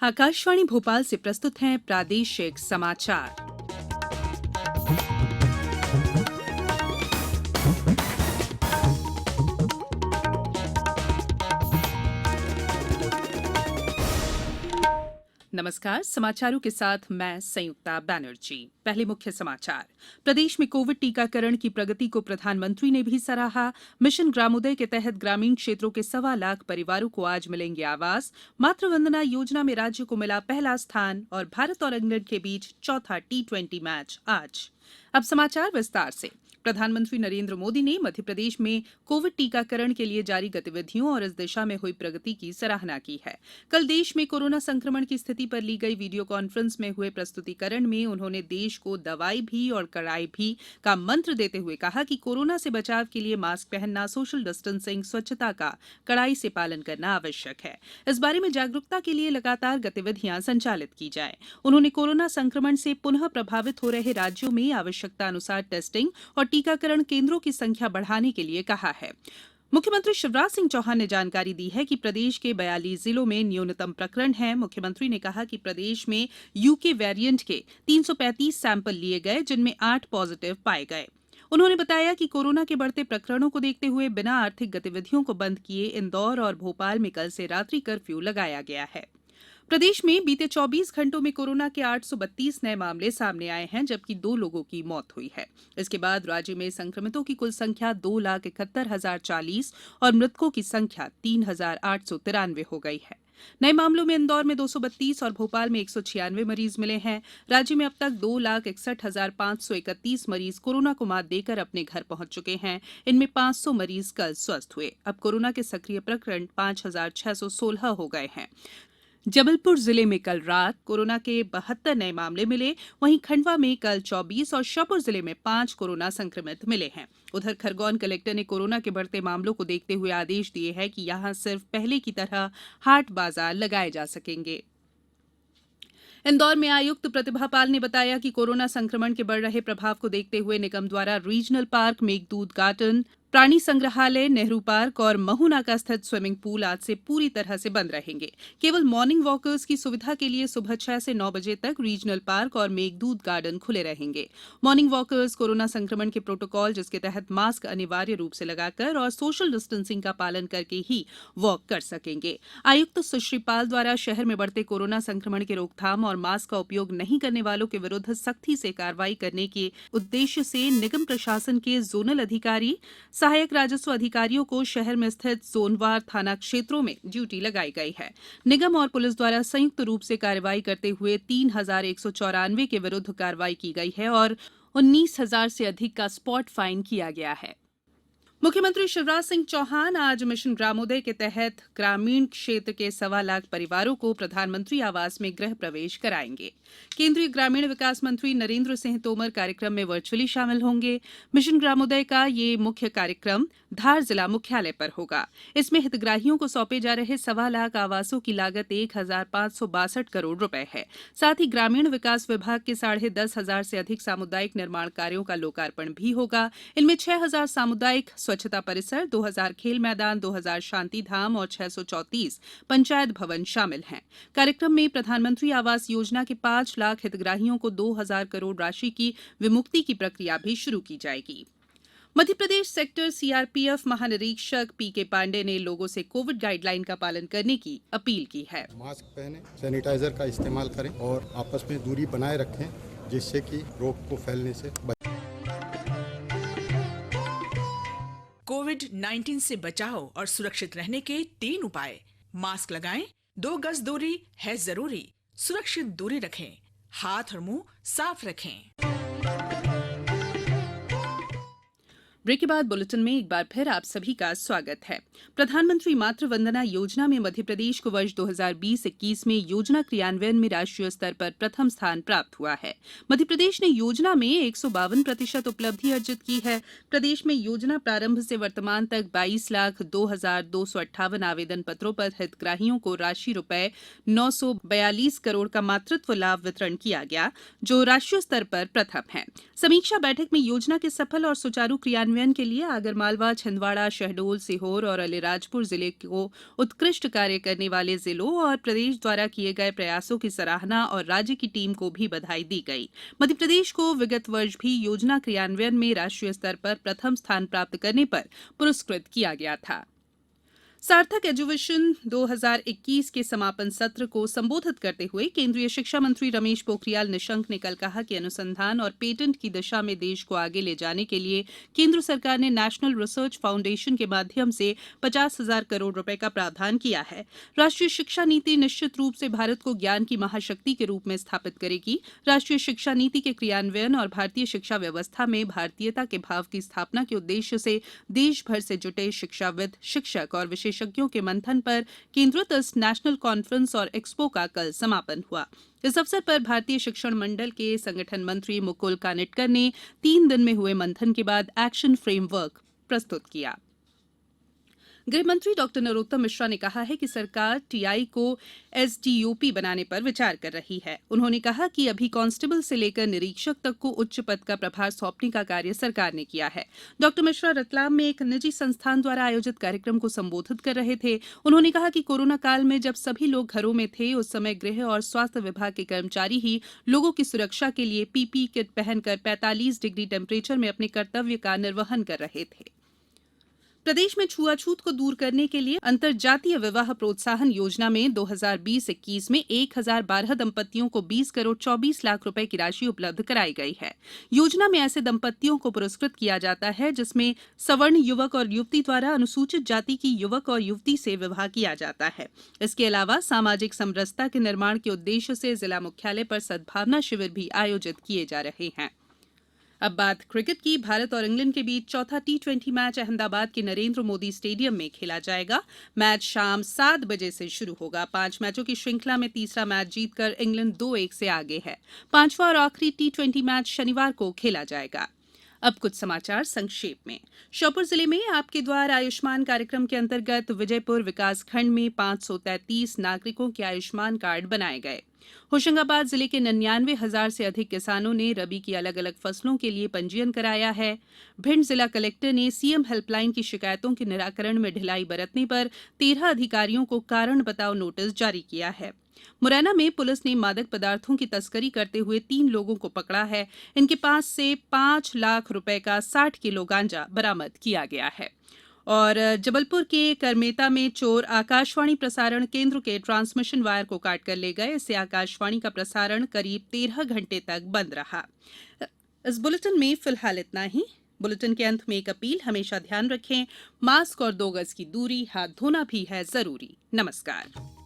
आकाशवाणी भोपाल से प्रस्तुत हैं प्रादेशिक समाचार। नमस्कार, समाचारों के साथ मैं संयुक्ता बैनर्जी। पहले मुख्य समाचार। प्रदेश में कोविड टीकाकरण की प्रगति को प्रधानमंत्री ने भी सराहा। मिशन ग्रामोदय के तहत ग्रामीण क्षेत्रों के 1.25 लाख परिवारों को आज मिलेंगे आवास। मातृ वंदना योजना में राज्य को मिला पहला स्थान और भारत और इंग्लैंड के बीच चौथा T20 मैच आज। अब समाचार विस्तार से। प्रधानमंत्री नरेंद्र मोदी ने मध्य प्रदेश में कोविड टीकाकरण के लिए जारी गतिविधियों और इस दिशा में हुई प्रगति की सराहना की है। कल देश में कोरोना संक्रमण की स्थिति पर ली गई वीडियो कॉन्फ्रेंस में हुए प्रस्तुतिकरण में उन्होंने देश को दवाई भी और कड़ाई भी का मंत्र देते हुए कहा कि कोरोना से बचाव के लिए मास्क पहनना, सोशल डिस्टेंसिंग, स्वच्छता का कड़ाई से पालन करना आवश्यक है। इस बारे में जागरूकता के लिए लगातार गतिविधियां संचालित की जाए। उन्होंने कोरोना संक्रमण से पुनः प्रभावित हो रहे राज्यों में आवश्यकता अनुसार टेस्टिंग और टीकाकरण केंद्रों की संख्या बढ़ाने के लिए कहा है। मुख्यमंत्री शिवराज सिंह चौहान ने जानकारी दी है कि प्रदेश के 42 जिलों में न्यूनतम प्रकरण हैं। मुख्यमंत्री ने कहा कि प्रदेश में यूके वेरिएंट के 335 सैंपल लिए गए, जिनमें 8 पॉजिटिव पाए गए। उन्होंने बताया कि कोरोना के बढ़ते प्रकरणों को देखते हुए बिना आर्थिक गतिविधियों को बंद किए इंदौर और भोपाल में कल से रात्रि कर्फ्यू लगाया गया है। प्रदेश में बीते 24 घंटों में कोरोना के 832 नए मामले सामने आए हैं, जबकि 2 लोगों की मौत हुई है। इसके बाद राज्य में संक्रमितों की कुल संख्या 2,71,040 और मृतकों की संख्या 3,893 हो गई है। नए मामलों में इंदौर में 232 और भोपाल में 196 मरीज मिले हैं। राज्य में अब तक 2,61,531 मरीज कोरोना को मात देकर अपने घर पहुंच चुके हैं। इनमें 500 मरीज कल स्वस्थ हुए। अब कोरोना के सक्रिय प्रकरण 5,616 हो गए हैं। जबलपुर जिले में कल रात कोरोना के 72 नए मामले मिले। वहीं खंडवा में कल 24 और श्योपुर जिले में 5 कोरोना संक्रमित मिले हैं। उधर खरगोन कलेक्टर ने कोरोना के बढ़ते मामलों को देखते हुए आदेश दिए हैं कि यहां सिर्फ पहले की तरह हाट बाजार लगाए जा सकेंगे। इंदौर में आयुक्त प्रतिभा पाल ने बताया कि कोरोना संक्रमण के बढ़ रहे प्रभाव को देखते हुए निगम द्वारा रीजनल पार्क, मेघदूत गार्डन, प्राणी संग्रहालय, नेहरू पार्क और महूनाका स्थित स्विमिंग पूल आज से पूरी तरह से बंद रहेंगे। केवल मॉर्निंग वॉकर्स की सुविधा के लिए सुबह 6 से 9 बजे तक रीजनल पार्क और मेघदूत गार्डन खुले रहेंगे। मॉर्निंग वॉकर्स कोरोना संक्रमण के प्रोटोकॉल, जिसके तहत मास्क अनिवार्य रूप से लगाकर और सोशल डिस्टेंसिंग का पालन करके ही वॉक कर सकेंगे। आयुक्त सुश्री पाल द्वारा शहर में बढ़ते कोरोना संक्रमण की रोकथाम और मास्क का उपयोग नहीं करने वालों के विरुद्ध सख्ती से कार्रवाई करने के उद्देश्य से निगम प्रशासन के जोनल अधिकारी, सहायक राजस्व अधिकारियों को शहर में स्थित जोनवार थाना क्षेत्रों में ड्यूटी लगाई गई है। निगम और पुलिस द्वारा संयुक्त रूप से कार्रवाई करते हुए 3,194 के विरुद्ध कार्रवाई की गई है और 19,000 से अधिक का स्पॉट फाइन किया गया है। मुख्यमंत्री शिवराज सिंह चौहान आज मिशन ग्रामोदय के तहत ग्रामीण क्षेत्र के 1.25 लाख परिवारों को प्रधानमंत्री आवास में गृह प्रवेश कराएंगे। केंद्रीय ग्रामीण विकास मंत्री नरेंद्र सिंह तोमर कार्यक्रम में वर्चुअली शामिल होंगे। मिशन ग्रामोदय का ये मुख्य कार्यक्रम धार जिला मुख्यालय पर होगा। इसमें हितग्राहियों को सौंपे जा रहे 1.25 लाख आवासों की लागत 1,562 करोड़ रुपए है। साथ ही ग्रामीण विकास विभाग के 10,500 से अधिक सामुदायिक निर्माण कार्यों का लोकार्पण भी होगा। इनमें 6,000 सामुदायिक स्वच्छता परिसर, 2,000 खेल मैदान, 2,000 शांति धाम और 634 पंचायत भवन शामिल हैं। कार्यक्रम में प्रधानमंत्री आवास योजना के 5 लाख हितग्राहियों को 2,000 करोड़ राशि की विमुक्ति की प्रक्रिया भी शुरू की जाएगी। मध्यप्रदेश सेक्टर सीआरपीएफ महानिरीक्षक पीके पांडे ने लोगों से कोविड गाइडलाइन का पालन करने की अपील की है। मास्क पहने, सैनिटाइजर का इस्तेमाल करें और आपस में दूरी बनाए रखें, जिससे कि रोग को फैलने से बचें। कोविड-19 से बचाव और सुरक्षित रहने के 3 उपाय। मास्क लगाएं, 2 गज दूरी है जरूरी, सुरक्षित दूरी रखें, हाथ और मुंह साफ रखें। ब्रेक के बाद बुलेटिन में एक बार फिर आप सभी का स्वागत है। प्रधानमंत्री मातृ वंदना योजना में मध्य प्रदेश को वर्ष 2020-21 में योजना क्रियान्वयन में राष्ट्रीय स्तर पर प्रथम स्थान प्राप्त हुआ है। मध्य प्रदेश ने योजना में 152% उपलब्धि अर्जित की है। प्रदेश में योजना प्रारंभ से वर्तमान तक 22,02,258 आवेदन पत्रों पर हितग्राहियों को राशि रुपए 942 करोड़ का मातृत्व लाभ वितरण किया गया, जो राष्ट्रीय स्तर पर प्रथम है। समीक्षा बैठक में योजना के सफल और सुचारू क्रियान्वयन क्रियान्वयन के लिए आगरमालवा, छिंदवाड़ा, शहडोल, सीहोर और अलीराजपुर जिले को उत्कृष्ट कार्य करने वाले जिलों और प्रदेश द्वारा किए गए प्रयासों की सराहना और राज्य की टीम को भी बधाई दी गई। मध्यप्रदेश को विगत वर्ष भी योजना क्रियान्वयन में राष्ट्रीय स्तर पर प्रथम स्थान प्राप्त करने पर पुरस्कृत किया गया था। सार्थक एजुकेशन 2021 के समापन सत्र को संबोधित करते हुए केंद्रीय शिक्षा मंत्री रमेश पोखरियाल निशंक ने कल कहा कि अनुसंधान और पेटेंट की दिशा में देश को आगे ले जाने के लिए केंद्र सरकार ने नेशनल रिसर्च फाउंडेशन के माध्यम से 50,000 करोड़ रुपए का प्रावधान किया है। राष्ट्रीय शिक्षा नीति निश्चित रूप से भारत को ज्ञान की महाशक्ति के रूप में स्थापित करेगी। राष्ट्रीय शिक्षा नीति के क्रियान्वयन और भारतीय शिक्षा व्यवस्था में भारतीयता के भाव की स्थापना के उद्देश्य से देश भर से जुटे शिक्षाविद, शिक्षक और विशेषज्ञों के मंथन पर केंद्रित इस नेशनल कॉन्फ्रेंस और एक्सपो का कल समापन हुआ। इस अवसर पर भारतीय शिक्षण मंडल के संगठन मंत्री मुकुल कानिटकर ने 3 दिन में हुए मंथन के बाद एक्शन फ्रेमवर्क प्रस्तुत किया। गृह मंत्री डॉ नरोत्तम मिश्रा ने कहा है कि सरकार टीआई को एसडीओपी बनाने पर विचार कर रही है। उन्होंने कहा कि अभी कांस्टेबल से लेकर निरीक्षक तक को उच्च पद का प्रभार सौंपने का कार्य सरकार ने किया है। डॉ मिश्रा रतलाम में एक निजी संस्थान द्वारा आयोजित कार्यक्रम को संबोधित कर रहे थे। उन्होंने कहा कि कोरोना काल में जब सभी लोग घरों में थे, उस समय गृह और स्वास्थ्य विभाग के कर्मचारी ही लोगों की सुरक्षा के लिए पीपीई किट पहनकर 45 डिग्री टेम्परेचर में अपने कर्तव्य का निर्वहन कर रहे थे। प्रदेश में छुआछूत को दूर करने के लिए अंतर्जातीय विवाह प्रोत्साहन योजना में 2020-21 में 1012 दंपतियों को 20 करोड़ 24 लाख रुपए की राशि उपलब्ध कराई गई है। योजना में ऐसे दंपतियों को पुरस्कृत किया जाता है जिसमें सवर्ण युवक और युवती द्वारा अनुसूचित जाति की युवक और युवती से विवाह किया जाता है। इसके अलावा सामाजिक समरसता के निर्माण के उद्देश्य से जिला मुख्यालय पर सद्भावना शिविर भी आयोजित किए जा रहे हैं। अब बात क्रिकेट की। भारत और इंग्लैंड के बीच चौथा टी20 मैच अहमदाबाद के नरेंद्र मोदी स्टेडियम में खेला जाएगा। मैच शाम 7 बजे से शुरू होगा। 5 मैचों की श्रृंखला में तीसरा मैच जीतकर इंग्लैंड 2-1 से आगे है। 5वां और आखिरी टी20 मैच शनिवार को खेला जाएगा। अब कुछ समाचार संक्षेप में। श्योपुर जिले में आपके द्वार आयुष्मान कार्यक्रम के अंतर्गत विजयपुर विकासखंड में 533 नागरिकों के आयुष्मान कार्ड बनाए गए। होशंगाबाद जिले के 99,000 से अधिक किसानों ने रबी की अलग अलग फसलों के लिए पंजीयन कराया है। भिंड जिला कलेक्टर ने सीएम हेल्पलाइन की शिकायतों के निराकरण में ढिलाई बरतने पर 13 अधिकारियों को कारण बताओ नोटिस जारी किया है। मुरैना में पुलिस ने मादक पदार्थों की तस्करी करते हुए 3 लोगों को पकड़ा है। इनके पास से 5 लाख रुपए का 60 किलो गांजा बरामद किया गया है। और जबलपुर के करमेता में चोर आकाशवाणी प्रसारण केंद्र के ट्रांसमिशन वायर को काट कर ले गए। इससे आकाशवाणी का प्रसारण करीब 13 घंटे तक बंद रहा। इस बुलेटिन में फिलहाल इतना ही। बुलेटिन के अंत में एक अपील, हमेशा ध्यान रखें, मास्क और 2 गज की दूरी, हाथ धोना भी है जरूरी। नमस्कार।